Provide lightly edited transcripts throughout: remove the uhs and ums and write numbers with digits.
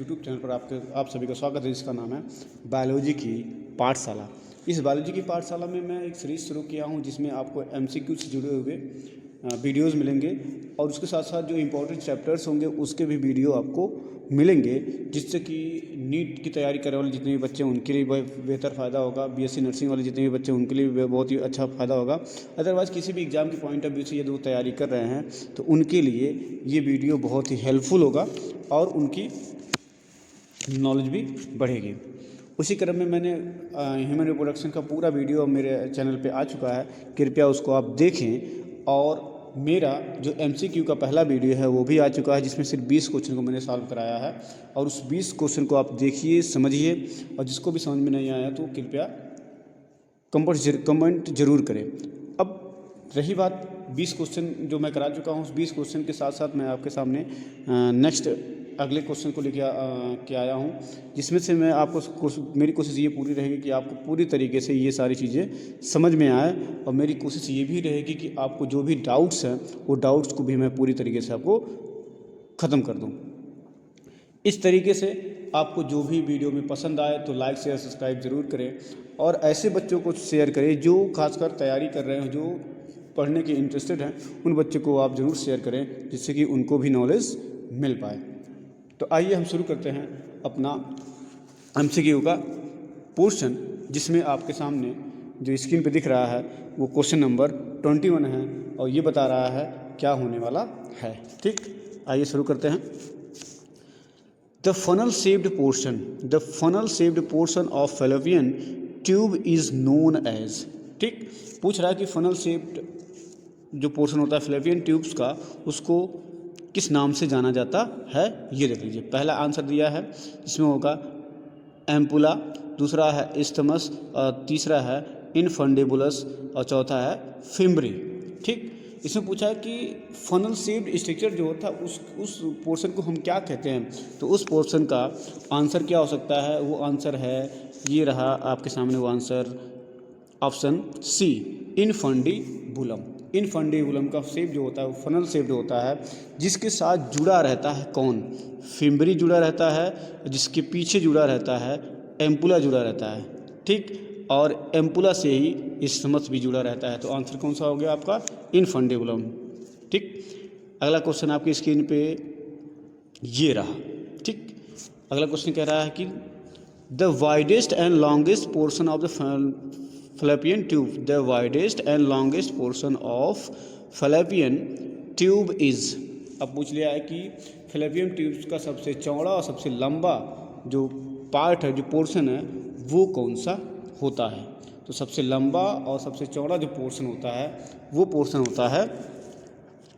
YouTube channel पर आप सभी का स्वागत है, जिसका नाम है बायोलॉजी की पाठशाला। इस बायोलॉजी की पाठशाला में मैं एक सीरीज़ शुरू किया हूं, जिसमें आपको एमसीक्यू से जुड़े हुए वीडियोस मिलेंगे और उसके साथ साथ जो इम्पोर्टेंट चैप्टर्स होंगे उसके भी वीडियो आपको मिलेंगे, जिससे कि नीट की तैयारी करने वाले जितने भी बच्चे हैं उनके लिए बेहतर फ़ायदा होगा। बीएससी नर्सिंग वाले जितने भी बच्चे हैं उनके लिए बहुत ही अच्छा फ़ायदा होगा। अदरवाइज़ किसी भी एग्ज़ाम के पॉइंट ऑफ व्यू से यदि वो तैयारी कर रहे हैं तो उनके लिए ये वीडियो बहुत ही हेल्पफुल होगा और उनकी नॉलेज भी बढ़ेगी। उसी क्रम में मैंने ह्यूमन रिप्रोडक्शन का पूरा वीडियो मेरे चैनल पे आ चुका है, कृपया उसको आप देखें। और मेरा जो एमसीक्यू का पहला वीडियो है वो भी आ चुका है, जिसमें सिर्फ 20 क्वेश्चन को मैंने सॉल्व कराया है। और उस 20 क्वेश्चन को आप देखिए, समझिए, और जिसको भी समझ में नहीं आया तो कृपया कमेंट जरूर करें। अब रही बात 20 क्वेश्चन जो मैं करा चुका हूँ, उस 20 क्वेश्चन के साथ साथ मैं आपके सामने नेक्स्ट अगले क्वेश्चन को लेके आया हूँ, जिसमें से मैं आपको मेरी कोशिश ये पूरी रहेगी कि आपको पूरी तरीके से ये सारी चीज़ें समझ में आए। और मेरी कोशिश ये भी रहेगी कि आपको जो भी डाउट्स हैं वो डाउट्स को भी मैं पूरी तरीके से आपको ख़त्म कर दूँ। इस तरीके से आपको जो भी वीडियो में पसंद आए तो लाइक शेयर सब्सक्राइब ज़रूर करें, और ऐसे बच्चों को शेयर करें जो खासकर तैयारी कर रहे हैं, जो पढ़ने के इंटरेस्टेड हैं, उन बच्चों को आप ज़रूर शेयर करें, जिससे कि उनको भी नॉलेज मिल पाए। तो आइए हम शुरू करते हैं अपना एमसीक्यू का पोर्शन, जिसमें आपके सामने जो स्क्रीन पे दिख रहा है वो क्वेश्चन नंबर 21 है और ये बता रहा है क्या होने वाला है। ठीक, आइए शुरू करते हैं। The funnel shaped portion of fallopian tube is known as। ठीक, पूछ रहा है कि फनल शेप्ड जो पोर्शन होता है फैलोपियन ट्यूब्स का, उसको किस नाम से जाना जाता है। ये देख लीजिए, पहला आंसर दिया है इसमें होगा एम्पुला, दूसरा है इस्थमस, और तीसरा है इनफंडेबुलस, और चौथा है फिम्ब्री। ठीक, इसमें पूछा है कि फनल शेप्ड स्ट्रक्चर जो होता है उस पोर्शन को हम क्या कहते हैं। तो उस पोर्शन का आंसर क्या हो सकता है, वो आंसर है, ये रहा आपके सामने वो आंसर, ऑप्शन सी, इनफंडीबुलम। इनफंडीबुलम का शेप जो होता है वो फनल शेप जो होता है, जिसके साथ जुड़ा रहता है कौन, फिम्बरी जुड़ा रहता है, जिसके पीछे जुड़ा रहता है एम्पुला जुड़ा रहता है। ठीक, और एम्पुला से ही इस्थमस भी जुड़ा रहता है। तो आंसर कौन सा हो गया आपका, इनफंडीबुलम। ठीक, अगला क्वेश्चन आपकी स्क्रीन पे ये रहा। ठीक, अगला क्वेश्चन कह रहा है कि the widest and longest portion of the fallopian tube, the widest and longest portion of fallopian tube is. अब पूछ लिया है कि फैलोपियन ट्यूब का सबसे चौड़ा और सबसे लंबा जो पार्ट है, जो पोर्शन है, वो कौन सा होता है। तो सबसे लंबा और सबसे चौड़ा जो पोर्शन होता है वो पोर्शन होता है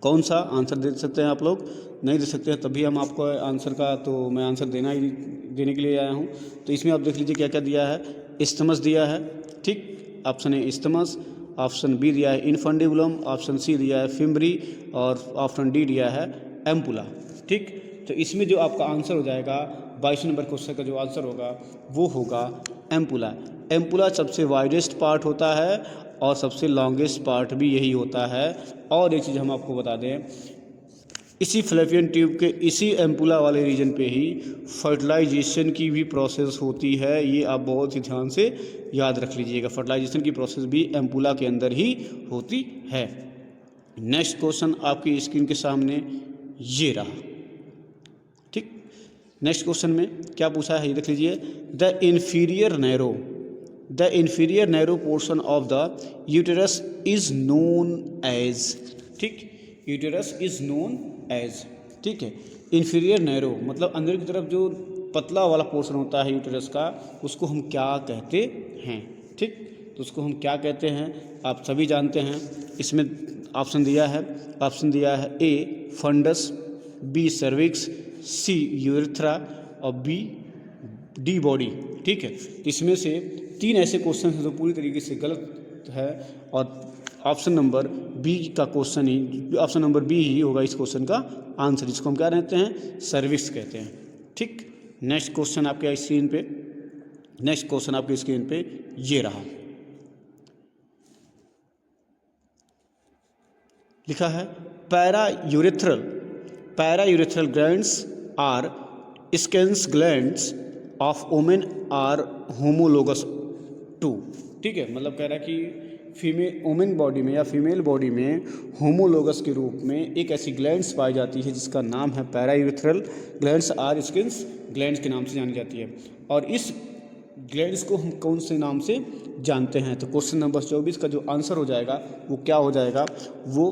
कौन सा। आंसर दे सकते हैं आप लोग, नहीं दे सकते हैं तभी हम आपको आंसर का, तो मैं आंसर देने के लिए आया हूँ। तो इसमें आप देख लीजिए क्या क्या दिया है, इस्थमस दिया है। ठीक, option A isthmus, option B दिया है इनफंडीबुलम, ऑप्शन सी दिया है फिम्बरी, और ऑप्शन डी दिया है एम्पुला। ठीक, तो इसमें जो आपका आंसर हो जाएगा 22 नंबर क्वेश्चन का जो आंसर होगा वो होगा एम्पुला। एम्पुला सबसे वाइडेस्ट पार्ट होता है और सबसे लॉन्गेस्ट पार्ट भी यही होता है। और एक चीज़ हम आपको बता दें, इसी फैलोपियन ट्यूब के इसी एम्पुला वाले रीजन पे ही फर्टिलाइजेशन की भी प्रोसेस होती है। ये आप बहुत ही ध्यान से याद रख लीजिएगा, फर्टिलाइजेशन की प्रोसेस भी एम्पुला के अंदर ही होती है। नेक्स्ट क्वेश्चन आपकी स्क्रीन के सामने ये रहा। ठीक, नेक्स्ट क्वेश्चन में क्या पूछा है ये देख लीजिए, the inferior narrow portion of the uterus is known as. ठीक, यूटेरस इज नोन एज। ठीक है, इन्फीरियर नैरो मतलब अंदर की तरफ जो पतला वाला पोर्शन होता है यूटेरस का, उसको हम क्या कहते हैं। ठीक, तो उसको हम क्या कहते हैं आप सभी जानते हैं। इसमें ऑप्शन दिया है ए फंडस, बी सर्विक्स, सी यूरेथ्रा, और डी बॉडी। ठीक है, तो इसमें से 3 ऐसे क्वेश्चन हैं जो पूरी तरीके से गलत है, और ऑप्शन नंबर बी का क्वेश्चन ही, ऑप्शन नंबर बी ही होगा इस क्वेश्चन का आंसर, जिसको हम क्या कहते हैं, सर्विक्स कहते हैं। ठीक, नेक्स्ट क्वेश्चन आपके स्क्रीन पे ये रहा, लिखा है paraurethral glands are Skene's glands of women are homologous to. ठीक है, मतलब कह रहा है कि फीमेल वुमेन बॉडी में या फीमेल बॉडी में होमोलोगस के रूप में एक ऐसी ग्लैंड्स पाई जाती है जिसका नाम है paraurethral glands are Skene's glands के नाम से जानी जाती है। और इस ग्लैंड्स को हम कौन से नाम से जानते हैं? तो क्वेश्चन नंबर 24 का जो आंसर हो जाएगा वो क्या हो जाएगा? वो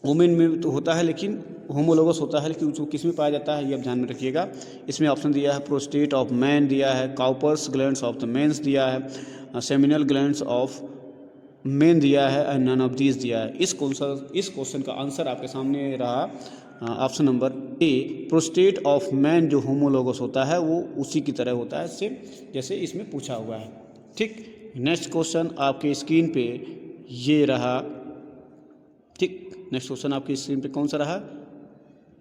वुमेन में तो होता है लेकिन होमोलोगस होता है, लेकिन उसको किस में पाया जाता है ये आप ध्यान में रखिएगा। इसमें ऑप्शन दिया है प्रोस्टेट ऑफ मैन दिया है, Cowper's glands of the men's दिया है, सेमिनल ग्लैंड्स ऑफ मेन दिया है एंड नन ऑफ दीज दिया है। इस क्वेश्चन का आंसर आपके सामने रहा option number A, prostate of man जो होमोलोगस होता है वो उसी की तरह होता है सेम जैसे इसमें पूछा हुआ है। ठीक, नेक्स्ट क्वेश्चन आपके स्क्रीन पे ये रहा। ठीक, नेक्स्ट क्वेश्चन आपकी स्क्रीन पे कौन सा रहा?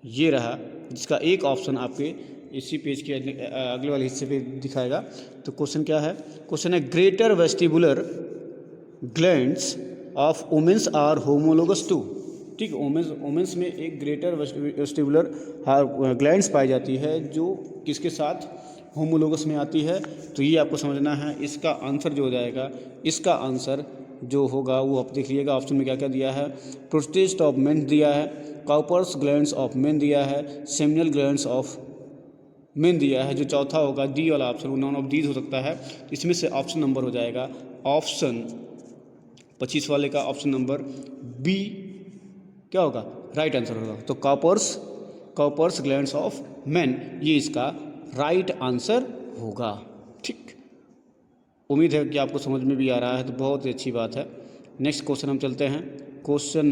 ये रहा, जिसका एक ऑप्शन आपके इसी पेज के अगले वाले हिस्से पे दिखाएगा। तो क्वेश्चन क्या है? क्वेश्चन है greater vestibular glands of womens are homologous to. ठीक, वुमेन्स में एक ग्रेटर वेस्टिबुलर ग्लैंड्स पाई जाती है जो किसके साथ होमोलोगस में आती है। तो ये आपको समझना है। इसका आंसर जो हो जाएगा, इसका आंसर जो होगा वो आप देख लीजिएगा। ऑप्शन में क्या क्या दिया है? प्रोस्टेट ऑफ मेन दिया है, काउपर्स ग्लैंड्स ऑफ मेन दिया है, सेमिनल ग्लैंड्स ऑफ मेन दिया है। जो चौथा होगा डी वाला ऑप्शन वो नॉन ऑफ दीज हो सकता है। इसमें से ऑप्शन नंबर हो जाएगा ऑप्शन 25 वाले का ऑप्शन नंबर बी क्या होगा? राइट आंसर होगा। तो काउपर्स ग्लैंड्स ऑफ मेन ये इसका राइट आंसर होगा। ठीक, उम्मीद है कि आपको समझ में भी आ रहा है, तो बहुत ही अच्छी बात है। नेक्स्ट क्वेश्चन हम चलते हैं। क्वेश्चन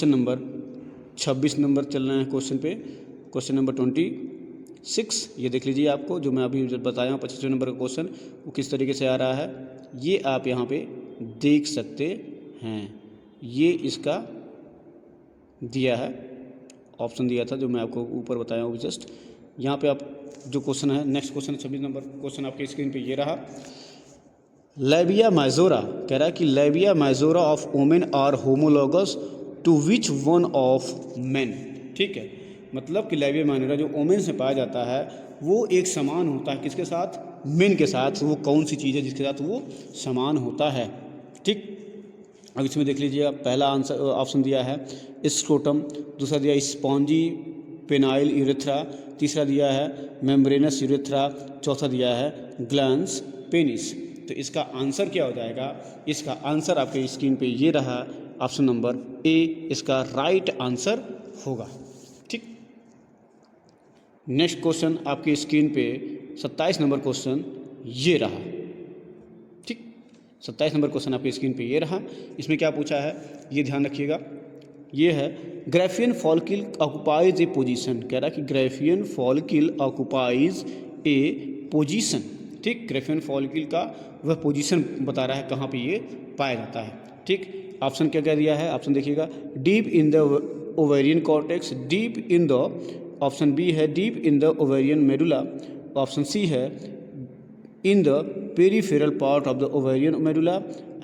नंबर 26 नंबर चल रहे हैं क्वेश्चन पे। क्वेश्चन नंबर 26 ये देख लीजिए। आपको जो मैं अभी बताया हूँ 25वें नंबर का क्वेश्चन वो किस तरीके से आ रहा है ये आप यहाँ पे देख सकते हैं। ये इसका दिया है, ऑप्शन दिया था जो मैं आपको ऊपर बताया हूँ जस्ट। यहाँ पे आप जो क्वेश्चन है, नेक्स्ट क्वेश्चन 26 नंबर क्वेश्चन आपके स्क्रीन पे ये रहा। लेबिया माइजोरा कह रहा है कि labia majora of women are homologous to which one of men. ठीक है, मतलब कि लेबिया माइजोरा जो वुमेन से पाया जाता है वो एक समान होता है किसके साथ? मेन के साथ। वो कौन सी चीज़ है जिसके साथ वो समान होता है? ठीक, अब इसमें देख लीजिए। पहला आंसर ऑप्शन दिया है स्क्रोटम, दूसरा दिया स्पॉन्जी पेनाइल यूरेथ्रा, तीसरा दिया है मेम्ब्रेनस यूरेथ्रा, चौथा दिया है ग्लैंस पेनिस। तो इसका आंसर क्या हो जाएगा? इसका आंसर आपके स्क्रीन पे ये रहा, ऑप्शन नंबर ए इसका राइट आंसर होगा। ठीक, नेक्स्ट क्वेश्चन आपकी स्क्रीन पे 27 नंबर क्वेश्चन ये रहा। ठीक, 27 नंबर क्वेश्चन आपकी स्क्रीन पे ये रहा। इसमें क्या पूछा है ये ध्यान रखिएगा। ये है ग्राफियन फॉलिकल ऑक्युपाइज ए पोजीशन। कह रहा है कि ग्राफियन फॉलिकल ऑक्युपाइज ए पोजीशन। ठीक, ग्राफियन फॉलिकल का वह पोजीशन बता रहा है कहाँ पे ये पाया जाता है। ठीक, ऑप्शन क्या क्या दिया है? ऑप्शन देखिएगा, deep in the ovarian cortex, deep in the, option B है deep in the ovarian medulla, option C है in the peripheral part of the ovarian medulla,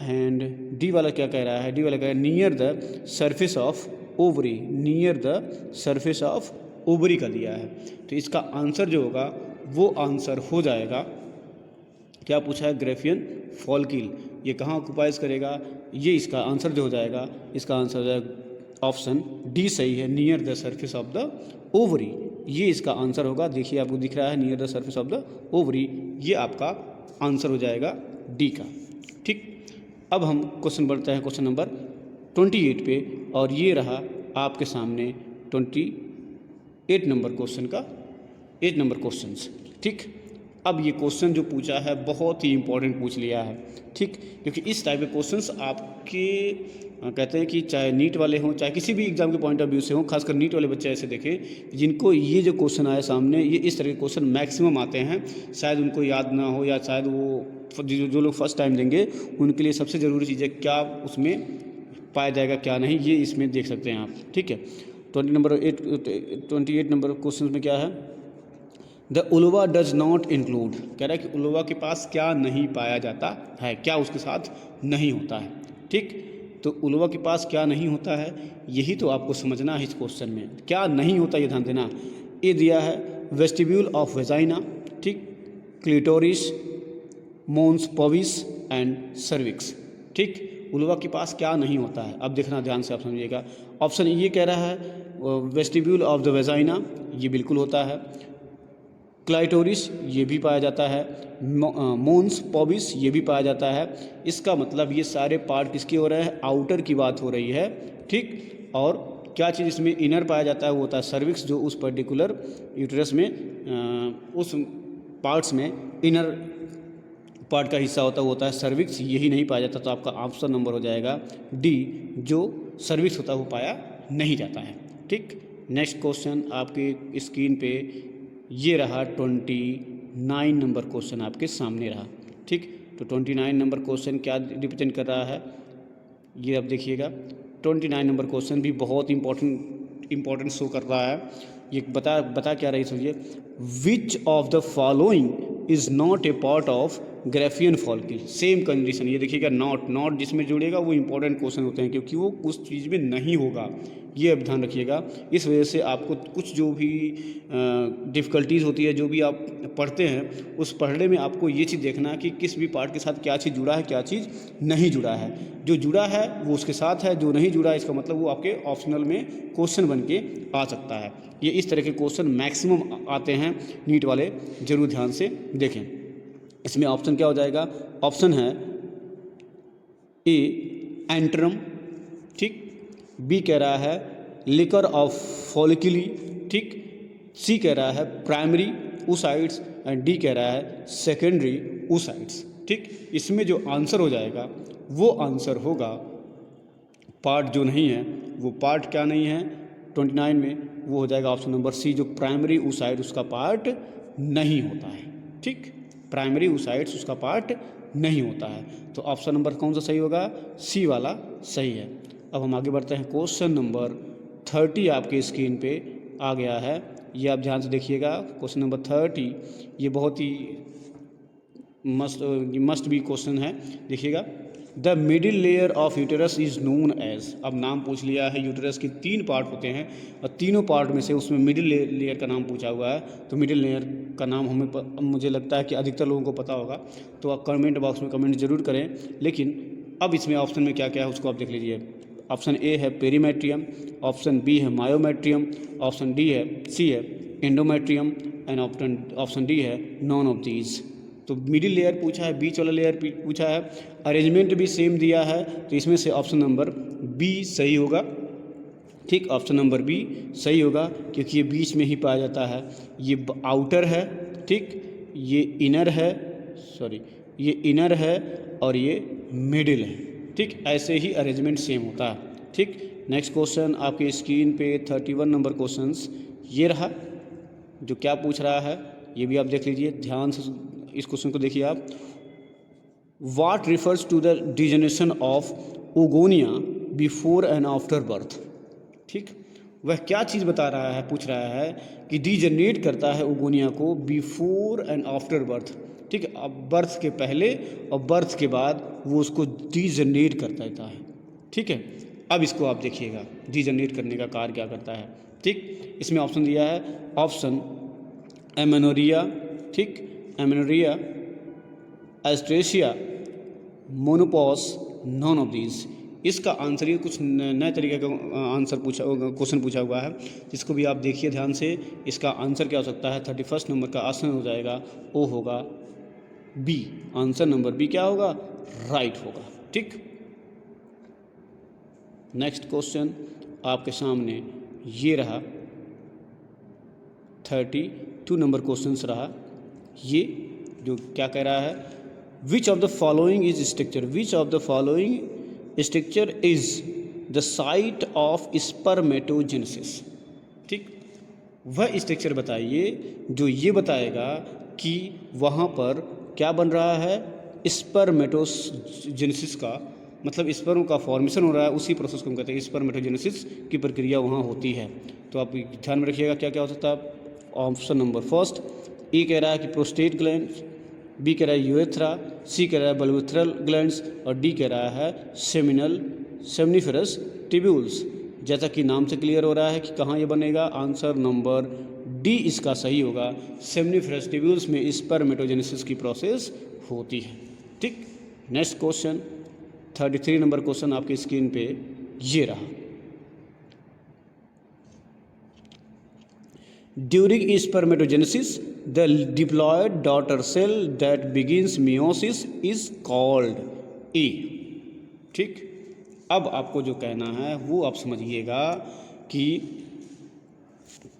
and D वाला क्या कह रहा है? डी वाला कह रहा है near the surface of ovary, near the surface of ovary का दिया है। तो इसका आंसर जो होगा वो आंसर हो जाएगा, क्या पूछा है? ग्राफियन फॉलिकल ये कहाँ ऑक्युपाइज करेगा? ये इसका आंसर जो हो जाएगा, इसका आंसर हो जाएगा ऑप्शन डी सही है, near the surface of the ovary. ये इसका आंसर होगा। देखिए आपको दिख रहा है near the surface of the ovary, ये आपका आंसर हो जाएगा डी का। ठीक, अब हम क्वेश्चन बढ़ते हैं क्वेश्चन नंबर 28 पे, और ये रहा आपके सामने 28 नंबर क्वेश्चन का 8 नंबर क्वेश्चन। ठीक, अब ये क्वेश्चन जो पूछा है बहुत ही इंपॉर्टेंट पूछ लिया है। ठीक, क्योंकि इस टाइप के क्वेश्चंस आपके कहते हैं कि चाहे नीट वाले हों चाहे किसी भी एग्जाम के पॉइंट ऑफ व्यू से हों, खासकर नीट वाले बच्चे ऐसे देखें जिनको ये जो क्वेश्चन आए सामने, ये इस तरह के क्वेश्चन मैक्सिमम आते हैं। शायद उनको याद ना हो या शायद वो जो लोग फर्स्ट टाइम देंगे उनके लिए सबसे ज़रूरी चीज़ है क्या उसमें पाया जाएगा क्या नहीं, ये इसमें देख सकते हैं आप। ठीक है, 28 नंबर क्वेश्चन में क्या है? The vulva does not include. कह रहा है कि उलवा के पास क्या नहीं पाया जाता है, क्या उसके साथ नहीं होता है। ठीक, तो उल्वा के पास क्या नहीं होता है, यही तो आपको समझना है इस क्वेश्चन में। क्या नहीं होता ये ध्यान देना। ये दिया है वेस्टिब्यूल ऑफ वेजाइना, ठीक, क्लिटोरिस, मोन्स पविस एंड सर्विक्स, ठीक। उल्वा के पास क्या नहीं होता है, अब देखना ध्यान से आप समझिएगा। ऑप्शन ये कह रहा है वेस्टिब्यूल ऑफ द वेजाइना, ये बिल्कुल होता है। क्लाइटोरिस ये भी पाया जाता है। मोन्स पॉबिस ये भी पाया जाता है। इसका मतलब ये सारे पार्ट किसके हो रहे हैं, आउटर की बात हो रही है, ठीक। और क्या चीज़ इसमें इनर पाया जाता है, वो होता है सर्विक्स, जो उस पर्टिकुलर यूट्रस में उस पार्ट्स में इनर पार्ट का हिस्सा होता है, वो होता है सर्विक्स, यही नहीं पाया जाता। तो आपका ऑप्शन नंबर हो जाएगा डी, जो सर्विक्स होता है वो पाया नहीं जाता है, ठीक। नेक्स्ट क्वेश्चन आपके स्क्रीन पे ये रहा 29 नंबर क्वेश्चन आपके सामने रहा, ठीक। तो 29 नंबर क्वेश्चन क्या रिप्रेजेंट कर रहा है, ये अब देखिएगा। 29 नंबर क्वेश्चन भी बहुत इंपॉर्टेंट शो कर रहा है। ये बता क्या रही समझिए। Which of the following is not a part of Graafian follicle, same condition. ये देखिएगा नॉट जिसमें जुड़ेगा वो इंपॉर्टेंट क्वेश्चन होते हैं, क्योंकि वो उस चीज़ में नहीं होगा, ये अब ध्यान रखिएगा। इस वजह से आपको कुछ जो भी डिफ़िकल्टीज़ होती है, जो भी आप पढ़ते हैं, उस पढ़ने में आपको ये चीज़ देखना कि किस भी पार्ट के साथ क्या चीज़ जुड़ा है, क्या चीज़ नहीं जुड़ा है। जो जुड़ा है वो उसके साथ है, जो नहीं जुड़ा है इसका मतलब वो आपके ऑप्शनल में क्वेश्चन बन के आ सकता है। ये इस तरह के क्वेश्चन मैक्सिमम आते हैं नीट वाले, जरूर ध्यान से देखें। इसमें ऑप्शन क्या हो जाएगा, ऑप्शन है ए एंट्रम, ठीक। बी कह रहा है लिकर ऑफ फॉलिकुली, ठीक। सी कह रहा है प्राइमरी oocytes एंड डी कह रहा है सेकेंडरी oocytes, ठीक। इसमें जो आंसर हो जाएगा वो आंसर होगा पार्ट जो नहीं है, वो पार्ट क्या नहीं है 29 में, वो हो जाएगा ऑप्शन नंबर सी, जो प्राइमरी oocyte उसका पार्ट नहीं होता है, ठीक। प्राइमरी oocytes उसका पार्ट नहीं होता है। तो ऑप्शन नंबर कौन सा सही होगा, सी वाला सही है। अब हम आगे बढ़ते हैं। क्वेश्चन नंबर 30 आपके स्क्रीन पे आ गया है, ये आप ध्यान से देखिएगा। क्वेश्चन नंबर 30 ये बहुत ही मस्ट बी क्वेश्चन है, देखिएगा। The middle layer of uterus is known as, अब नाम पूछ लिया है। यूटेरस के 3 पार्ट होते हैं और तीनों पार्ट में से उसमें मिडिल लेयर का नाम पूछा हुआ है, तो मिडिल लेयर का नाम मुझे लगता है कि अधिकतर लोगों को पता होगा, तो आप कमेंट बॉक्स में कमेंट जरूर करें। लेकिन अब इसमें ऑप्शन में क्या क्या है उसको आप देख लीजिए। ऑप्शन ए है पेरीमेट्रियम, ऑप्शन बी है मायोमेट्रियम, ऑप्शन सी है एंडोमेट्रियम एंड ऑप्शन डी है नॉन ऑफ दीज। तो मिडिल लेयर पूछा है, बीच वाला लेयर पूछा है, अरेंजमेंट भी सेम दिया है, तो इसमें से ऑप्शन नंबर बी सही होगा, ठीक। ऑप्शन नंबर बी सही होगा, क्योंकि ये बीच में ही पाया जाता है। ये आउटर है, ठीक, ये इनर है और ये मिडिल है, ठीक। ऐसे ही अरेंजमेंट सेम होता है, ठीक। नेक्स्ट क्वेश्चन आपके स्क्रीन पे 31 नंबर क्वेश्चन ये रहा, जो क्या पूछ रहा है ये भी आप देख लीजिए ध्यान से। इस क्वेश्चन को देखिए आप। What refers to the degeneration of oogonia before and after birth, ठीक। वह क्या चीज़ बता रहा है, पूछ रहा है कि डिजेनरेट करता है ओगोनिया को बिफोर एंड आफ्टर बर्थ, ठीक। अब बर्थ के पहले और बर्थ के बाद वो उसको डिजेनरेट कर देता है, ठीक है। अब इसको आप देखिएगा डिजेनरेट करने का कार्य क्या करता है, ठीक। इसमें ऑप्शन दिया है, ऑप्शन एमेनोरिया, ठीक, एमेनोरिया, एस्ट्रेशिया, मोनोपॉस, नॉन ऑफ दीज। इसका आंसर ये कुछ नए तरीके का क्वेश्चन पूछा हुआ है, जिसको भी आप देखिए ध्यान से। इसका आंसर क्या हो सकता है, 31 नंबर का ऑप्शन हो जाएगा, वो होगा बी। आंसर नंबर बी क्या होगा, राइट होगा, ठीक। नेक्स्ट क्वेश्चन आपके सामने ये रहा, 32 नंबर क्वेश्चन रहा। ये जो क्या कह रहा है, which of the following is structure, which of the following structure is the site of spermatogenesis, ठीक। वह स्ट्रक्चर बताइए जो ये बताएगा कि वहाँ पर क्या बन रहा है, स्पर्मेटोजेनेसिस का मतलब स्पर्म का फॉर्मेशन हो रहा है, उसी प्रोसेस को हम कहते हैं स्पर्मेटोजेनेसिस की प्रक्रिया वहाँ होती है। तो आप ध्यान में रखिएगा क्या क्या हो सकता है। ऑप्शन नंबर फर्स्ट, ए कह रहा है कि प्रोस्टेट ग्लैंड, बी कह रहा है यूरेथ्रा, सी कह रहा है बल्बिथरल ग्लैंड्स और डी कह रहा है सेमिनल सेमनीफेरस ट्यूब्यूल्स। जैसा कि नाम से क्लियर हो रहा है कि कहाँ ये बनेगा, आंसर नंबर डी इसका सही होगा। सेमनीफेरस ट्यूब्यूल्स में स्पर्मेटोजेनेसिस की प्रोसेस होती है। ठीक, नेक्स्ट क्वेश्चन 33 नंबर क्वेश्चन आपकी स्क्रीन पे ये रहा। During spermatogenesis the diploid daughter cell that begins meiosis is called a. ठीक, अब आपको जो कहना है वो आप समझिएगा कि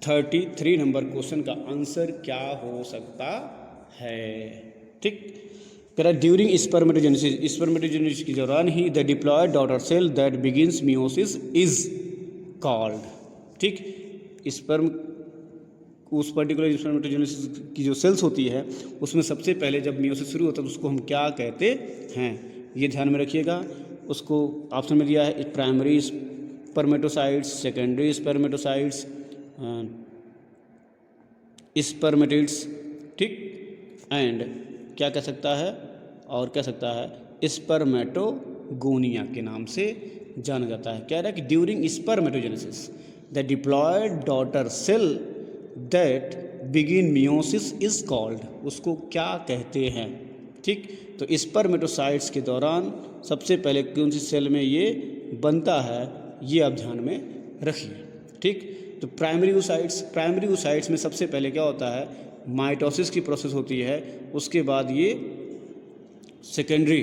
33 नंबर क्वेश्चन का आंसर क्या हो सकता है। ठीक, कह रहा ड्यूरिंग स्पर्मेटोजेनेसिस, स्पर्मेटोजेनेसिस के दौरान ही the diploid daughter cell that begins meiosis is called. ठीक, स्पर्म उस पर्टिकुलर स्पर्मेटोजेनेसिस की जो सेल्स होती है उसमें सबसे पहले जब मियोसिस शुरू होता है तो उसको हम क्या कहते हैं, ये ध्यान में रखिएगा। उसको ऑप्शन में दिया है primary spermatocytes, secondary spermatocytes, spermatids. ठीक, एंड क्या कह सकता है, और कह सकता है स्पर्मेटोगोनिया के नाम से जाना जाता है। कह रहा है कि during spermatogenesis the diploid daughter cell that begin meiosis is called, उसको क्या कहते हैं। ठीक, तो स्पर्मेटोसाइट्स के दौरान सबसे पहले कौन सी सेल में ये बनता है, ये आप ध्यान में रखिए। ठीक, तो प्राइमरी oocytes में सबसे पहले क्या होता है, माइटोसिस की प्रोसेस होती है। उसके बाद ये सेकेंडरी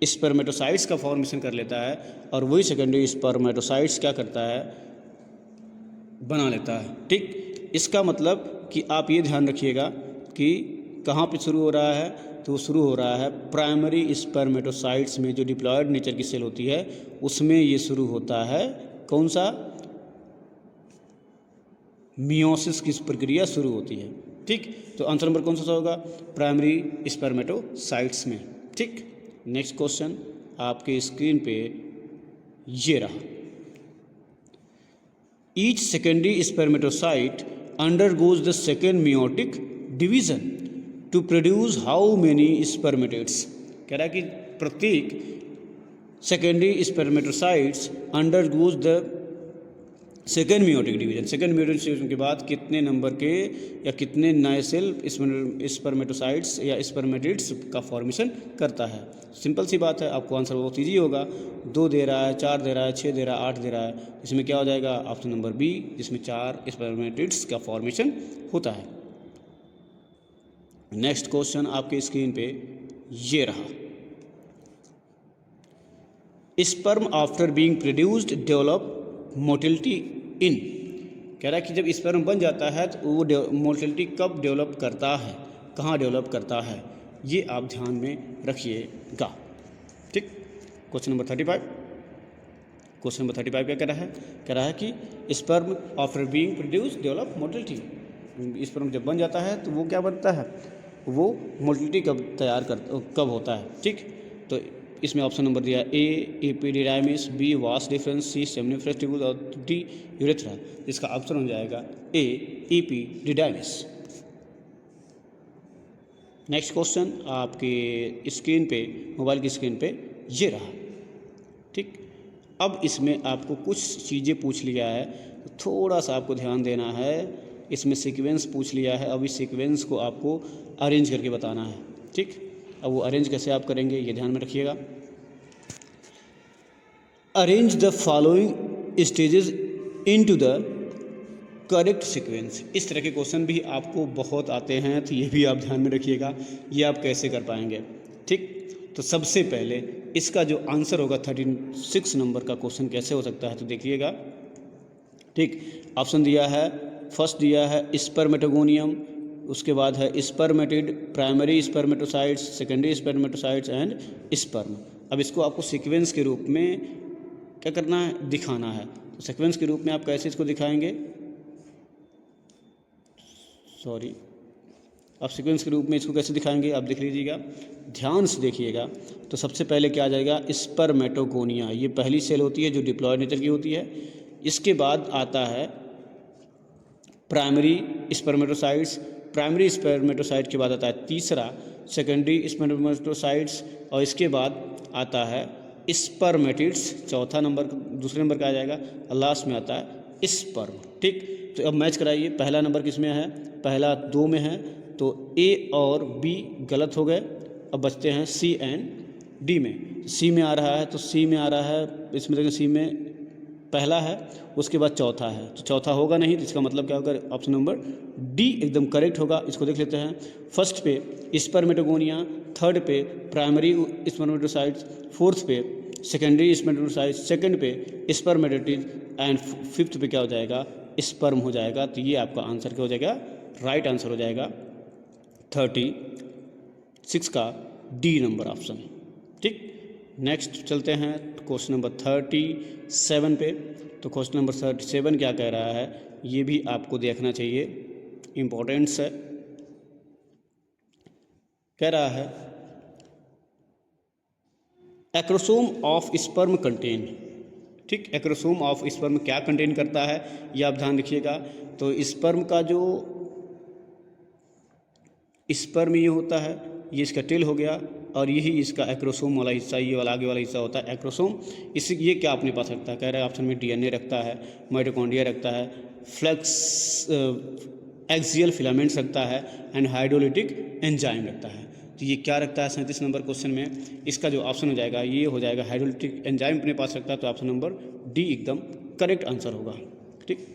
स्पर्मेटोसाइट्स का फॉर्मेशन कर लेता है और वही सेकेंडरी स्पर्मेटोसाइट्स क्या करता है, बना लेता है। ठीक, इसका मतलब कि आप ये ध्यान रखिएगा कि कहाँ पे शुरू हो रहा है, तो शुरू हो रहा है प्राइमरी स्पर्मेटोसाइट्स में, जो डिप्लॉयड नेचर की सेल होती है उसमें ये शुरू होता है। कौन सा, मियोसिस की प्रक्रिया शुरू होती है। ठीक, तो आंसर नंबर कौन सा होगा, प्राइमरी स्पर्मेटोसाइट्स में। ठीक, नेक्स्ट क्वेश्चन आपके स्क्रीन पे ये रहा। Each secondary spermatocyte undergoes the second meiotic division to produce how many spermatids. कह रहा है कि प्रत्येक secondary spermatocytes undergoes the second meiotic division, second meiotic division के बाद कितने नंबर के या कितने नए सेल स्पर्मेटोसाइट्स या स्पर्मेटिड्स का फॉर्मेशन करता है। सिंपल सी बात है, आपको आंसर बहुत ईजी होगा। 2 दे रहा है, 4 दे रहा है, 6 दे रहा है, 8 दे रहा है, इसमें क्या हो जाएगा, ऑप्शन नंबर बी, जिसमें 4 स्पर्मेटिड्स का फॉर्मेशन होता है। नेक्स्ट क्वेश्चन आपके स्क्रीन पे ये रहा। Sperm after being produced develop motility in. कह रहा है कि जब स्पर्म बन जाता है तो वो मोटिलिटी कब डेवलप करता है, कहाँ डेवलप करता है, ये आप ध्यान में रखिएगा। ठीक, क्वेश्चन नंबर 35। क्वेश्चन नंबर 35 क्या कह रहा है, कह रहा है कि sperm after being produced develop motility. Sperm जब बन जाता है तो वो क्या बनता है, वो मोटिलिटी कब होता है। ठीक, तो इसमें ऑप्शन नंबर दिया ए एपिडिडाइमिस, बी वास डिफरेंस, सी सेमनीफेरस ट्यूब्यूल और डी यूरेथ्रा। इसका ऑप्शन हो जाएगा ए एपिडिडाइमिस। नेक्स्ट क्वेश्चन आपके स्क्रीन पे, मोबाइल की स्क्रीन पे ये रहा। ठीक, अब इसमें आपको कुछ चीज़ें पूछ लिया है, तो थोड़ा सा आपको ध्यान देना है। इसमें सीक्वेंस पूछ लिया है, अब इस सीक्वेंस को आपको अरेंज करके बताना है। ठीक, अब वो अरेंज कैसे आप करेंगे ये ध्यान में रखिएगा। Arrange the following stages into the correct sequence. इस तरह के क्वेश्चन भी आपको बहुत आते हैं, तो ये भी आप ध्यान में रखिएगा, ये आप कैसे कर पाएंगे। ठीक, तो सबसे पहले इसका जो आंसर होगा 36 नंबर का क्वेश्चन कैसे हो सकता है, तो देखिएगा। ठीक, ऑप्शन दिया है, फर्स्ट दिया है स्पर्मेटोगोनियम, उसके बाद है spermatid, primary spermatocytes, secondary spermatocytes and sperm. अब इसको आपको सीक्वेंस के रूप में क्या करना है, दिखाना है। तो सीक्वेंस के रूप में आप कैसे इसको दिखाएंगे, आप सीक्वेंस के रूप में इसको कैसे दिखाएंगे, आप देख लीजिएगा, ध्यान से देखिएगा। तो सबसे पहले क्या आ जाएगा, स्पर्मेटोगोनिया, ये पहली सेल होती है जो डिप्लॉयड नेचर की होती है। इसके बाद आता है प्राइमरी स्पर्मेटोसाइट्स, प्राइमरी स्पर्मेटोसाइट के बाद आता है तीसरा सेकेंडरी स्पर्मेटोसाइट्स, और इसके बाद आता है स्पर्मेटिड्स, चौथा नंबर दूसरे नंबर का आ जाएगा, और लास्ट में आता है स्पर्म। ठीक, तो अब मैच कराइए, पहला नंबर किस में है, पहला 2 में है, तो ए और बी गलत हो गए, अब बचते हैं सी एंड डी में। सी में आ रहा है, तो सी में आ रहा है, इसमें देखिए सी में पहला है, उसके बाद चौथा है, तो चौथा होगा नहीं, तो इसका मतलब क्या होगा, ऑप्शन नंबर डी एकदम करेक्ट होगा। इसको देख लेते हैं। फर्स्ट पे स्पर्मेटोगोनिया, थर्ड पे प्राइमरी स्पर्मेटोसाइट्स, फोर्थ पे सेकेंडरी स्पर्मेटोसाइट्स, सेकंड पे स्पर्मेटोटिड एंड फिफ्थ पे क्या हो जाएगा, स्पर्म हो जाएगा। तो ये आपका आंसर क्या हो जाएगा, राइट आंसर हो जाएगा 36 का डी नंबर ऑप्शन। ठीक, नेक्स्ट चलते हैं क्वेश्चन नंबर 37 पे। तो क्वेश्चन नंबर 37 क्या कह रहा है, ये भी आपको देखना चाहिए, इम्पोर्टेंस है। कह रहा है एक्रोसोम ऑफ स्पर्म कंटेन। ठीक, एक्रोसोम ऑफ स्पर्म क्या कंटेन करता है, ये आप ध्यान रखिएगा। तो स्पर्म का जो स्पर्म ये होता है, ये इसका टेल हो गया, और यही इसका एक्रोसोम वाला हिस्सा, ये वाला आगे वाला हिस्सा होता है एक्रोसोम। इसी ये क्या अपने पास रखता है, कह रहा है ऑप्शन में डीएनए रखता है, माइटोकॉन्ड्रिया रखता है, फ्लेक्स एक्सियल फिलामेंट्स रखता है, एंड हाइड्रोलिटिक एंजाइम रखता है। तो ये क्या रखता है 37 नंबर क्वेश्चन में, इसका जो ऑप्शन हो जाएगा ये हो जाएगा हाइड्रोलिटिक एंजाइम अपने पास रखता है, तो ऑप्शन नंबर डी एकदम करेक्ट आंसर होगा। ठीक,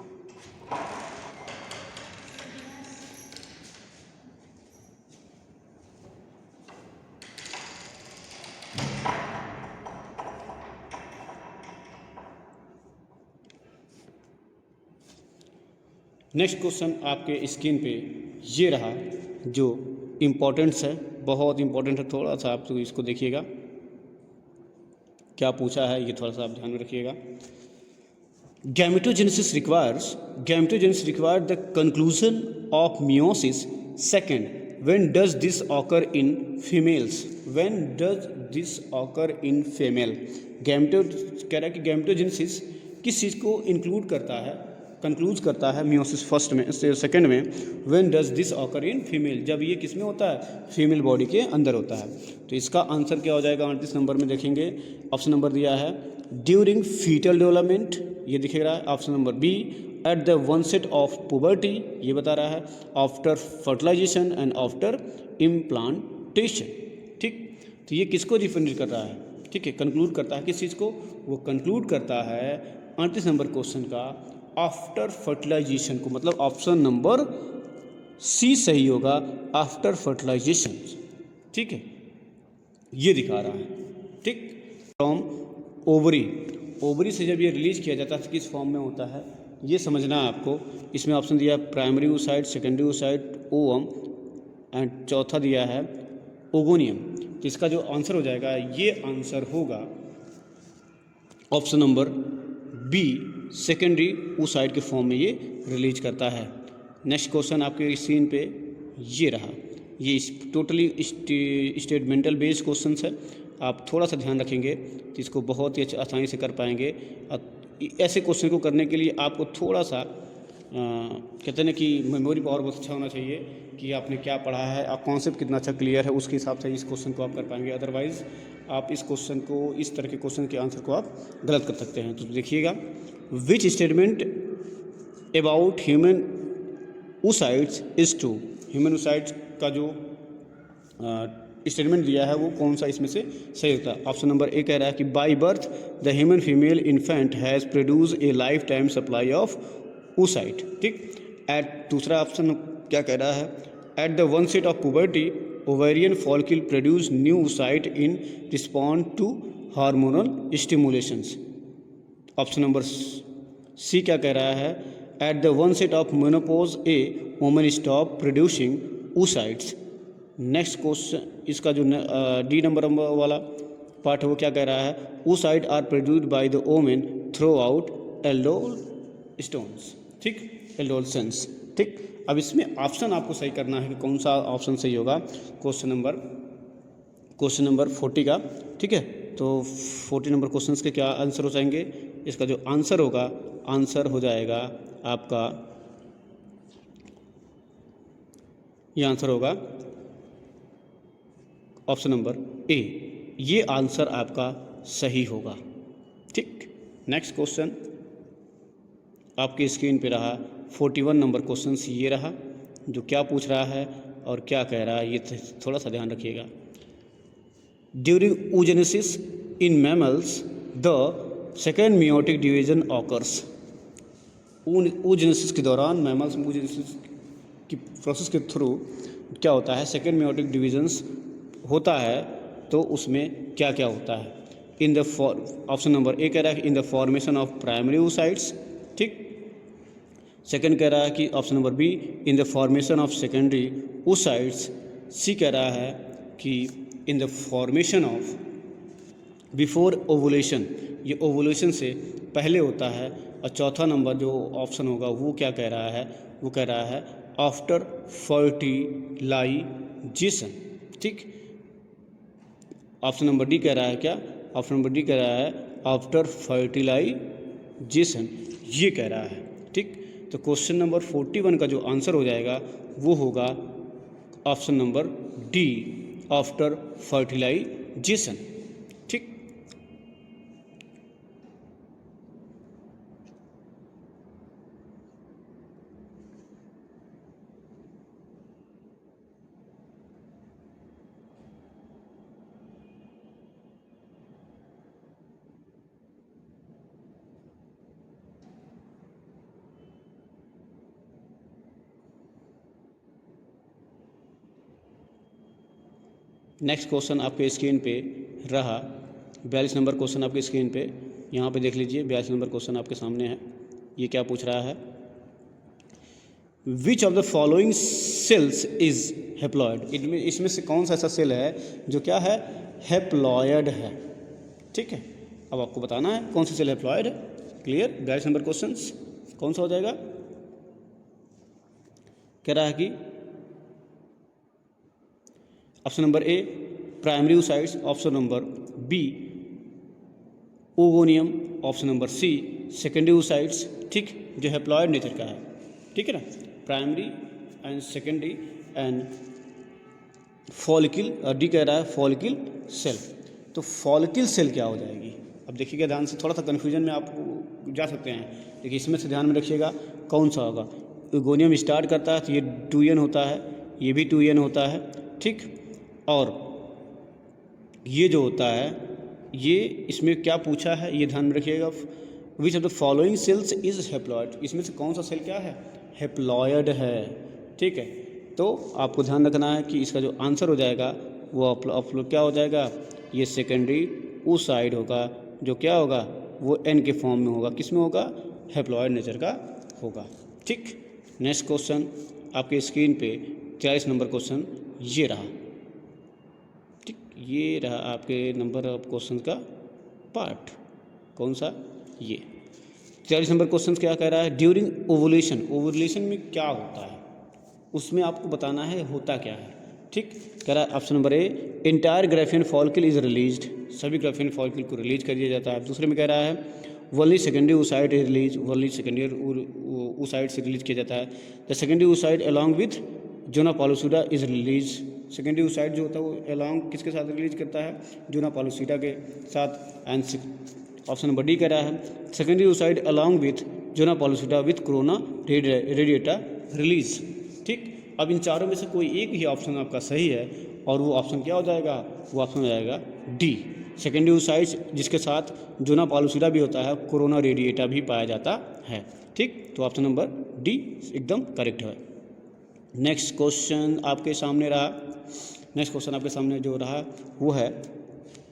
नेक्स्ट क्वेश्चन आपके स्क्रीन पे ये रहा, जो इम्पोर्टेंट्स है, बहुत इम्पोर्टेंट है, थोड़ा सा आप तो इसको देखिएगा क्या पूछा है, ये थोड़ा सा आप ध्यान में रखिएगा। Gametogenesis requires the conclusion of meiosis second, when does this occur in females, when does this occur in female. गैमेटो कह रहा है कि गैमेटोजेनेसिस किस चीज़ को इंक्लूड करता है, कंक्लूज करता है मियोसिस फर्स्ट में, सेकंड में, when does this occur in female, जब ये किस में होता है, फीमेल बॉडी के अंदर होता है। तो इसका आंसर क्या हो जाएगा, 38 नंबर में देखेंगे, ऑप्शन नंबर दिया है ड्यूरिंग फीटल डेवलपमेंट, ये दिखेगा option number B, at the onset of puberty, ये बता रहा है, after fertilization and after implantation. ठीक, तो ये किसको रिप्रेजेंट कर रहा है, ठीक है, कंक्लूड करता है किस चीज़ को, वो कंक्लूड करता है 38 नंबर क्वेश्चन का आफ्टर फर्टिलाइजेशन को, मतलब ऑप्शन नंबर सी सही होगा, आफ्टर फर्टिलाइजेशन। ठीक है, ये दिखा रहा है। ठीक, फ्रॉम ओवरी से जब ये रिलीज किया जाता है किस फॉर्म में होता है, ये समझना है आपको। इसमें ऑप्शन दिया है primary oocyte, secondary oocyte, ovum, and चौथा दिया है ओगोनियम। तो इसका जो आंसर हो जाएगा, ये आंसर होगा option number B, secondary oocyte के फॉर्म में ये रिलीज करता है। नेक्स्ट क्वेश्चन आपके स्क्रीन पे ये रहा, ये टोटली स्टेटमेंटल बेस्ड क्वेश्चन है, आप थोड़ा सा ध्यान रखेंगे तो इसको बहुत ही आसानी से कर पाएंगे। ऐसे क्वेश्चन को करने के लिए आपको थोड़ा सा कहते हैं कि मेमोरी पावर बहुत अच्छा होना चाहिए, कि आपने क्या पढ़ा है, आप कॉन्सेप्ट कितना अच्छा क्लियर है, उसके हिसाब से इस क्वेश्चन को आप कर पाएंगे। अदरवाइज़ आप इस क्वेश्चन को, इस तरह के क्वेश्चन के आंसर को आप गलत कर सकते हैं। तो देखिएगा, which statement about human oocytes is true, human oocytes का जो स्टेटमेंट दिया है वो कौन सा इसमें से सही होता है। ऑप्शन नंबर ए कह रहा है कि by birth the human female infant has produce a lifetime supply of oocyte। ठीक, एट दूसरा ऑप्शन क्या कह रहा है, at the onset of puberty ovarian follicle produce new oocyte in respond to hormonal stimulations. Option number C क्या कह रहा है, at the onset of menopause a woman stop producing oocytes। Next question, इसका जो डी नंबर वाला part है वो क्या कह रहा है, oocyte are produced by the women throughout adolescence. ठीक, एल्डोलसेंस। ठीक, अब इसमें ऑप्शन आपको सही करना है कि कौन सा ऑप्शन सही होगा क्वेश्चन नंबर 40 का। ठीक है, तो 40 नंबर क्वेश्चन के क्या आंसर हो जाएंगे, इसका जो आंसर होगा, आंसर हो जाएगा आपका, ये आंसर होगा ऑप्शन नंबर ए, ये आंसर आपका सही होगा। ठीक, नेक्स्ट क्वेश्चन आपकी स्क्रीन पे रहा 41 नंबर क्वेश्चन ये रहा, जो क्या पूछ रहा है और क्या कह रहा है, ये थोड़ा सा ध्यान रखिएगा। During oogenesis in mammals the second meiotic division occurs. oogenesis के दौरान मैमल्स में oogenesis की प्रोसेस के थ्रू क्या होता है, सेकेंड meiotic डिवीजन्स होता है, तो उसमें क्या क्या होता है। इन द ऑप्शन नंबर ए कह रहा है in the formation of primary oocytes। ठीक, सेकंड कह रहा है कि option number be in the formation of secondary oocytes। सी कह रहा है कि in the formation of before ovulation, ये ओवुलेशन से पहले होता है। और चौथा नंबर जो ऑप्शन होगा वो क्या कह रहा है, वो कह रहा है आफ्टर फर्टिलाइजेशन। ठीक, ऑप्शन नंबर डी कह रहा है क्या, ऑप्शन नंबर डी कह रहा है आफ्टर फर्टिलाइजेशन, ये कह रहा है। ठीक, तो क्वेश्चन नंबर 41 का जो आंसर हो जाएगा वो होगा option number D after fertilization. ठीक, नेक्स्ट क्वेश्चन आपके स्क्रीन पे रहा 42 नंबर क्वेश्चन आपकी स्क्रीन पे, यहाँ पे देख लीजिए 42 नंबर क्वेश्चन आपके सामने है। ये क्या पूछ रहा है, which of the following sales is haploid. इसमें से कौन सा ऐसा सेल है जो क्या है, हेप्लॉयड है। ठीक है, अब आपको बताना है कौन सा सेल हेप्लॉयड है। क्लियर, 42 नंबर क्वेश्चन कौन सा हो जाएगा, कह रहा है कि option number A primary oocytes, option number B oogonium, option number C secondary oocytes। ठीक, जो हेप्लॉयड नेचर का है। ठीक है ना, primary and secondary and follicle, D कह रहा है फॉलिकल सेल। तो फॉलिकल सेल क्या हो जाएगी, अब देखिएगा ध्यान से, थोड़ा सा कन्फ्यूजन में आप जा सकते हैं, देखिए इसमें से ध्यान में रखिएगा कौन सा होगा। ओगोनियम स्टार्ट करता है तो ये 2n होता है, ये भी 2n होता है। ठीक, और ये जो होता है, ये इसमें क्या पूछा है ये ध्यान में रखिएगा, which of the following sales is haploid, इसमें से कौन सा सेल क्या है, हेप्लॉयड है। ठीक है, तो आपको ध्यान रखना है कि इसका जो आंसर हो जाएगा वो आप लोग क्या हो जाएगा, ये सेकेंडरी oocyte होगा, जो क्या होगा वो n के फॉर्म में होगा, किस में होगा, हेप्लॉयड नेचर का होगा। ठीक, नेक्स्ट क्वेश्चन आपके स्क्रीन पे 43 नंबर क्वेश्चन ये रहा। ठीक, ये रहा आपके नंबर ऑफ क्वेश्चन का पार्ट, कौन सा, ये 43 नंबर क्वेश्चन क्या कह रहा है, ड्यूरिंग ओवुलेशन, ओवुलेशन में क्या होता है उसमें आपको बताना है होता क्या है। ठीक, कह रहा है option number A entire graafian follicle is released, सभी ग्राफियन फॉलिकल को रिलीज कर दिया जाता है। दूसरे में कह रहा है only secondary oocyte is release, only secondary oocyte से रिलीज किया जाता है। The secondary oocyte along with zona pellucida is release, secondary oocyte जो होता है वो अलॉन्ग किसके साथ रिलीज करता है, जोना पॉलोसीडा के साथ। एंड ऑप्शन नंबर डी कह रहा है secondary oocyte along with zona pellucida with corona radiata release. ठीक, अब इन चारों में से कोई एक ही ऑप्शन आपका सही है और वो ऑप्शन क्या हो जाएगा, वो ऑप्शन हो जाएगा डी, सेकेंडरी oocyte जिसके साथ जोना पॉलोसीडा भी होता है, कोरोना रेडिएटा भी पाया जाता है। ठीक, तो ऑप्शन नंबर डी एकदम करेक्ट है। नेक्स्ट क्वेश्चन आपके सामने रहा, नेक्स्ट क्वेश्चन आपके सामने जो रहा वो है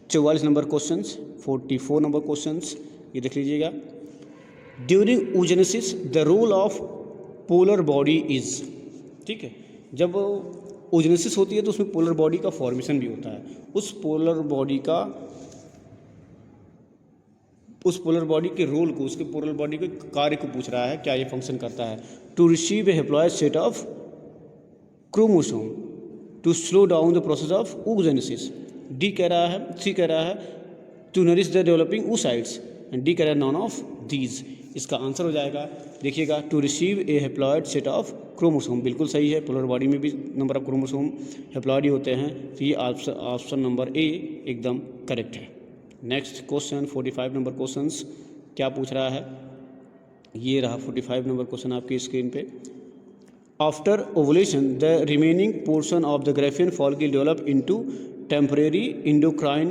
44 नंबर क्वेश्चन, 44 नंबर क्वेश्चन, ये देख लीजिएगा। During oogenesis the role of polar body is. ठीक है, जब oogenesis होती है तो उसमें पोलर बॉडी का फॉर्मेशन भी होता है, उस पोलर बॉडी के रोल को, उसके पोलर बॉडी के कार्य को पूछ रहा है, क्या ये फंक्शन करता है। To receive a haploid set of chromosome to slow down the process of oogenesis। D कह रहा है, सी कह रहा है to nourish the developing oocytes, and D कह रहा है नॉन ऑफ दीज। इसका आंसर हो जाएगा, देखिएगा to receive a haploid set of chromosome, बिल्कुल सही है, पोलर बॉडी में भी नंबर ऑफ क्रोमोसोम हेप्लॉयड ही होते हैं, तो ये ऑप्शन नंबर ए एकदम करेक्ट है। नेक्स्ट क्वेश्चन 45 नंबर क्वेश्चंस क्या पूछ रहा है, ये रहा 45 नंबर क्वेश्चन आपकी स्क्रीन पे। After ovulation the remaining portion of the Graafian follicle develop into temporary endocrine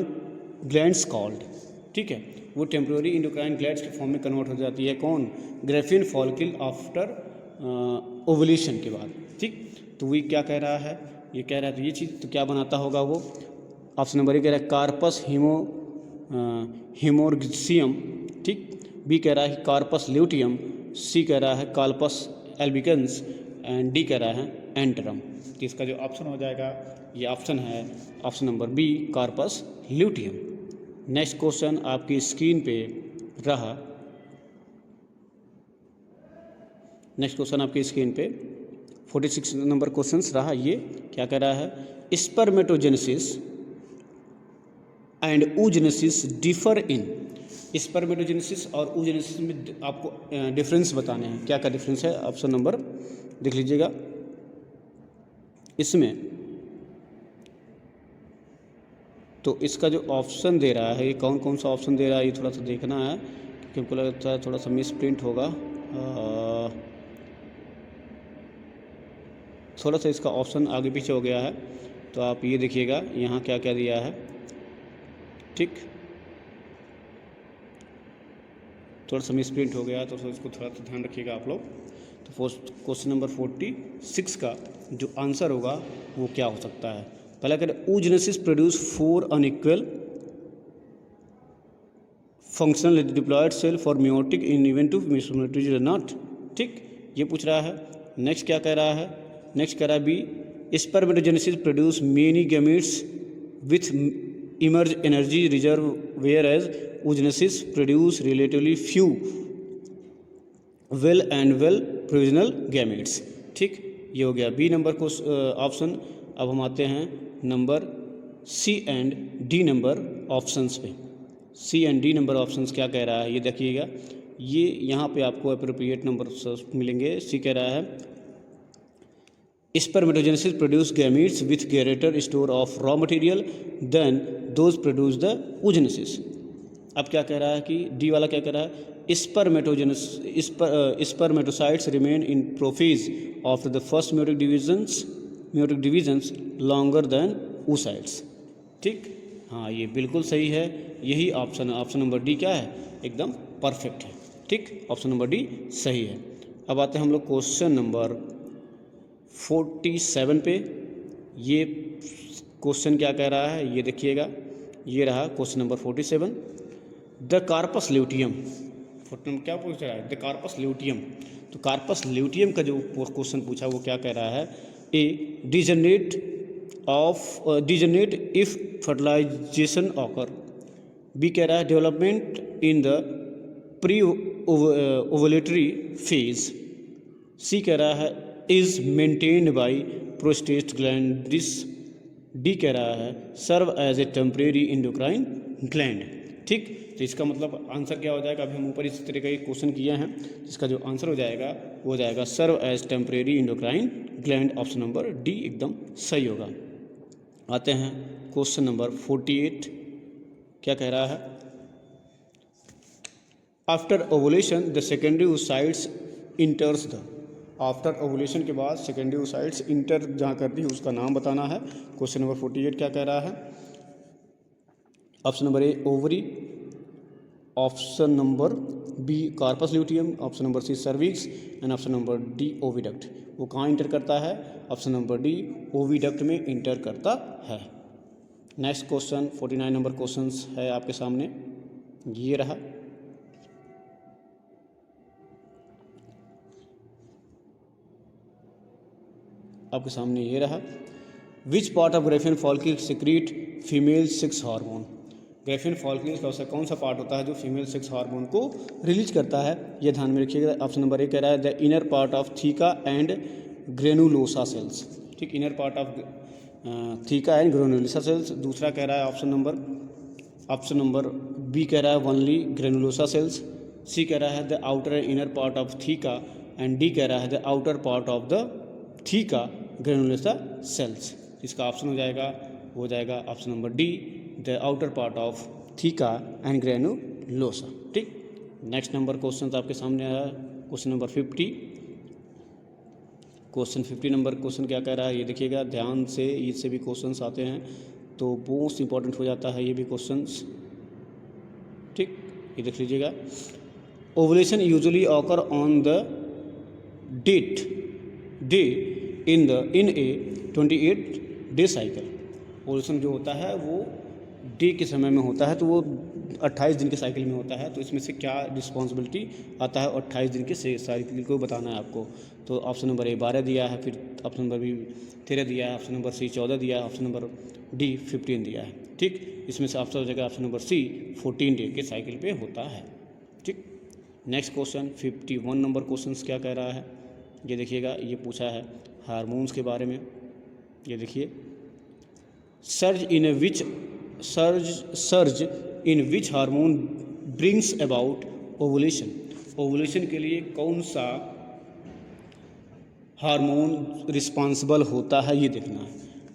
glands called. ठीक है, वो टेम्परेरी इंडोक्राइन ग्लैंड्स के फॉर्म में कन्वर्ट हो जाती है कौन, ग्रेफियन फॉलिकल आफ्टर ओवुलेशन के बाद। ठीक, तो वही क्या कह रहा है, ये कह रहा है तो ये चीज़ तो क्या बनाता होगा वो, ऑप्शन नंबर ए कह रहा है कार्पस हिमोर्गिसियम। ठीक, बी कह रहा है कार्पस ल्यूटियम, सी कह रहा है कार्पस एल्बिकन्स एंड डी कह रहा है एंटरम। तो इसका जो ऑप्शन हो जाएगा ये ऑप्शन है option number B corpus luteum. Next question आपकी स्क्रीन पे रहा, नेक्स्ट क्वेश्चन आपकी स्क्रीन पे 46 नंबर क्वेश्चन रहा, ये क्या कह रहा है, spermatogenesis and oogenesis differ in. Spermatogenesis और oogenesis में आपको डिफरेंस बताने हैं, क्या क्या डिफरेंस है, ऑप्शन नंबर देख लीजिएगा। इसमें तो इसका जो ऑप्शन दे रहा है ये कौन कौन सा ऑप्शन दे रहा है ये थोड़ा सा देखना है, क्योंकि हमको लगता है थोड़ा सा मिस प्रिंट होगा, थोड़ा सा इसका ऑप्शन आगे पीछे हो गया है, तो आप ये देखिएगा यहाँ क्या क्या दिया है। ठीक, थोड़ा सा मिस प्रिंट हो गया तो इसको थोड़ा सा ध्यान रखिएगा आप लोग। तो क्वेश्चन नंबर 46 का जो आंसर होगा वो क्या हो सकता है, पहला कह रहे oogenesis produce 4 unequal functional diploid cell for meiotic in event to मिसोमेट्रीज नॉट। ठीक, ये पूछ रहा है। नेक्स्ट क्या कह रहा है, नेक्स्ट कह रहा है B spermatogenesis produce many gametes with emerge energy reserve whereas oogenesis produce relatively few well and well provisional gametes. ठीक, ये हो गया बी नंबर को ऑप्शन। अब हम आते हैं number C and D number options पे। C and D number options क्या कह रहा है ये देखिएगा, ये यहाँ पे आपको अप्रोप्रिएट नंबर मिलेंगे। सी कह रहा है spermatogenesis produce gametes with greater store of raw material than those produce the oogenesis। अब क्या कह रहा है कि डी वाला क्या कह रहा है, spermatocytes remain in prophase after the first meiotic divisions longer than oocytes। ठीक, हाँ ये बिल्कुल सही है, यही ऑप्शन है। ऑप्शन नंबर डी क्या है, एकदम परफेक्ट है। ठीक, ऑप्शन नंबर डी सही है। अब आते हैं हम लोग क्वेश्चन नंबर 47 पे। ये क्वेश्चन क्या कह रहा है ये देखिएगा, ये रहा question number 47। The corpus luteum, क्या पूछ रहा है, द कार्पस ल्यूटियम। तो कार्पस ल्यूटियम का जो क्वेश्चन पूछा वो क्या कह रहा है, A degenerate if fertilization occur. B कह रहा है development in the preovulatory phase. C कह रहा है is maintained by prostate glands. D कह रहा है serve as a temporary endocrine gland. ठीक, तो इसका मतलब आंसर क्या हो जाएगा, अभी हम ऊपर इस तरह का एक क्वेश्चन किए हैं, इसका जो आंसर हो जाएगा वो हो जाएगा serve as temporary endocrine gland. Option number D एकदम सही होगा। आते हैं क्वेश्चन नंबर 48, क्या कह रहा है, after ovulation the secondary oocytes इंटर्स the. After ovulation के बाद सेकेंडरी oocytes इंटर जहाँ करती है उसका नाम बताना है। क्वेश्चन नंबर 48 क्या कह रहा है, option number A ovary, option number B corpus luteum, option number C cervix and option number D oviduct. वो कहाँ इंटर करता है, ऑप्शन नंबर डी ओविडक्ट में इंटर करता है। नेक्स्ट क्वेश्चन 49 नंबर क्वेश्चन है आपके सामने, ये रहा। आपके सामने ये रहा, which part of Graafian follicle secrete female sex hormone. Graafian follicle का ऐसा कौन सा पार्ट होता है जो फीमेल सेक्स हार्मोन को रिलीज करता है, ये ध्यान में रखिएगा। ऑप्शन नंबर ए कह रहा है the inner part of theca and granulosa cells. ठीक, inner part of theca and granulosa cells. दूसरा कह रहा है ऑप्शन नंबर बी कह रहा है ओनली ग्रेनुलोसा सेल्स। सी कह रहा है the outer inner part of theca and D कह रहा है the outer part of the theca granulosa cells. इसका ऑप्शन हो जाएगा option number D the outer part of theca and granulosa. ठीक, नेक्स्ट नंबर क्वेश्चन आपके सामने आया, question number 50। Question 50 number question क्या कह रहा है ये देखिएगा ध्यान से, इससे भी क्वेश्चंस आते हैं तो मोस्ट इंपॉर्टेंट हो जाता है ये भी क्वेश्चंस। ठीक, ये देख लीजिएगा, ovulation usually occur on the day in A 28 day cycle. Ovulation जो होता है वो डे के समय में होता है, तो वो 28 दिन के साइकिल में होता है। तो इसमें से क्या रिस्पॉन्सिबिलिटी आता है 28 दिन के साइकिल को बताना है आपको। तो ऑप्शन नंबर ए 12 दिया है, फिर ऑप्शन नंबर बी 13 दिया है, ऑप्शन नंबर सी 14 दिया है, ऑप्शन नंबर डी 15 दिया है। ठीक, इसमें से ऑप्शन हो जाएगा ऑप्शन नंबर सी 14 डे के साइकिल पे होता है। ठीक, नेक्स्ट क्वेश्चन 51 नंबर क्वेश्चन क्या कह रहा है ये देखिएगा, ये पूछा है हार्मोन्स के बारे में। ये देखिए, surge in which hormone brings about ovulation. Ovulation के लिए कौन सा हार्मोन रिस्पॉन्सिबल होता है ये देखना है।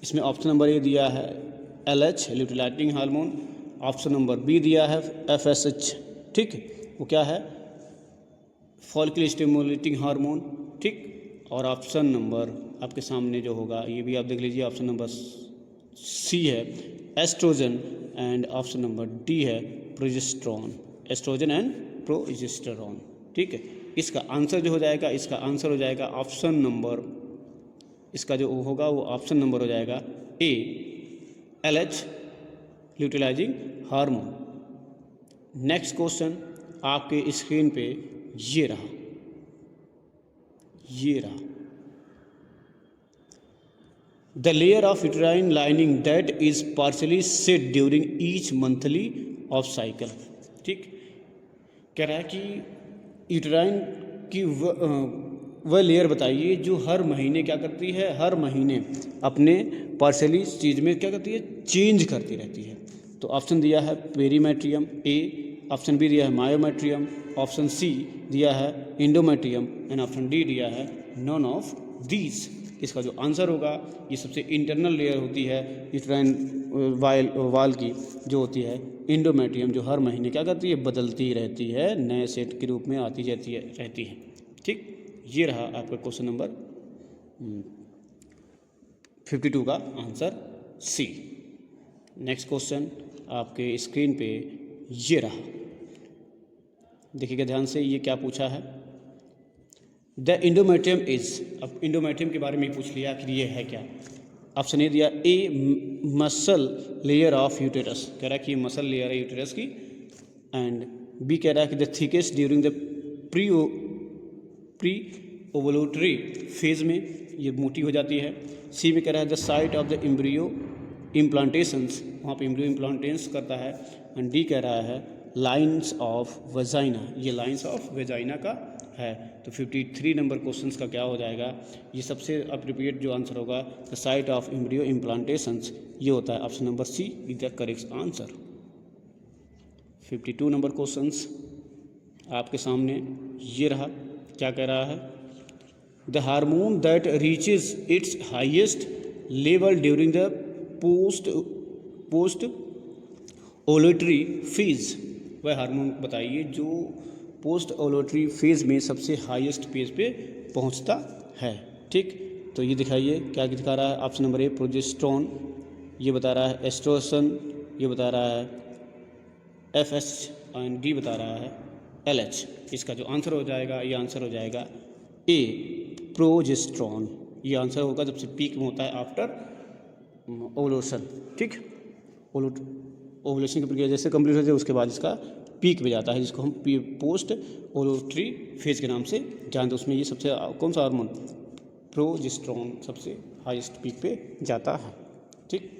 इसमें ऑप्शन नंबर ए दिया है LH luteinizing hormone, option number B दिया है FSH। ठीक, वो क्या है, फॉलिकल स्टिमुलेटिंग हार्मोन। ठीक, और ऑप्शन नंबर आपके सामने जो होगा ये भी आप देख लीजिए, ऑप्शन नंबर सी है estrogen and option number D है प्रोजेस्टेरॉन, एस्ट्रोजन एंड प्रोजेस्टेरॉन। ठीक है, इसका आंसर जो हो जाएगा, इसका आंसर हो जाएगा ऑप्शन नंबर, इसका जो होगा वो ऑप्शन नंबर हो जाएगा ए LH ल्यूटिलाइजिंग हार्मोन। नेक्स्ट क्वेश्चन आपके स्क्रीन पे ये रहा, the layer of uterine lining that is partially set during each monthly of cycle. ठीक, कह रहा है कि यूटेराइन की वह लेयर बताइए जो हर महीने क्या करती है, हर महीने अपने पार्शली चीज़ में क्या करती है, चेंज करती रहती है। तो ऑप्शन दिया है पेरीमेट्रियम ए, ऑप्शन बी दिया है मायोमेट्रियम, ऑप्शन सी दिया है इंडोमेट्रियम एंड ऑप्शन डी दिया है नॉन ऑफ दीज। इसका जो आंसर होगा, ये सबसे इंटरनल लेयर होती है यूटेराइन वाल की, जो होती है इंडोमेट्रियम, जो हर महीने क्या करती है, बदलती रहती है, नए सेट के रूप में आती जाती रहती है। ठीक, ये रहा आपका क्वेश्चन नंबर 52 का आंसर सी। नेक्स्ट क्वेश्चन आपके स्क्रीन पे ये रहा, देखिएगा ध्यान से, ये क्या पूछा है, द इंडोमेट्रियम इज। अब इंडोमेट्रियम के बारे में पूछ लिया कि ये है क्या। ऑप्शन ए दिया ए मसल लेयर ऑफ यूटेरस, कह रहा है कि ये मसल लेयर है यूटेरस की, एंड बी कह रहा है कि the thickest during the preovulatory phase में ये मोटी हो जाती है। सी में कह रहा है the site of the embryo implantations, वहाँ पे एम्ब्रियो इम्प्लांटेशंस करता है। एंड डी कह रहा है लाइन्स ऑफ वेजाइना, ये लाइन्स ऑफ वेजाइना का है। तो 53 नंबर क्वेश्चंस का क्या हो जाएगा, ये सबसे अप्रोप्रिएट जो आंसर होगा the site of embryo implantations, ये होता है option number C is the correct answer. 52 number questions आपके सामने ये रहा, क्या कह रहा है, the hormone that reaches its highest level during the post ovulatory phase, वह हार्मोन बताइए जो पोस्ट ओवुलेटरी फेज में सबसे हाईएस्ट पेज पे पहुंचता है। ठीक, तो ये दिखाइए क्या दिखा रहा है, ऑप्शन नंबर ए प्रोजेस्टेरॉन, ये बता रहा है एस्ट्रोजन, ये बता रहा है FSH एंड डी बता रहा है LH। इसका जो आंसर हो जाएगा, ये आंसर हो जाएगा ए प्रोजेस्टेरॉन, ये आंसर होगा सबसे पीक में होता है आफ्टर ओवुलेशन। ठीक, ओवुलेशन की प्रक्रिया जैसे कंप्लीट हो जाए उसके बाद इसका पीक में जाता है, जिसको हम पोस्ट ओवुलेटरी फेज के नाम से जानते हैं। उसमें ये सबसे कौन सा हार्मोन, प्रोजेस्टेरॉन, सबसे हाईएस्ट पीक पे जाता है। ठीक।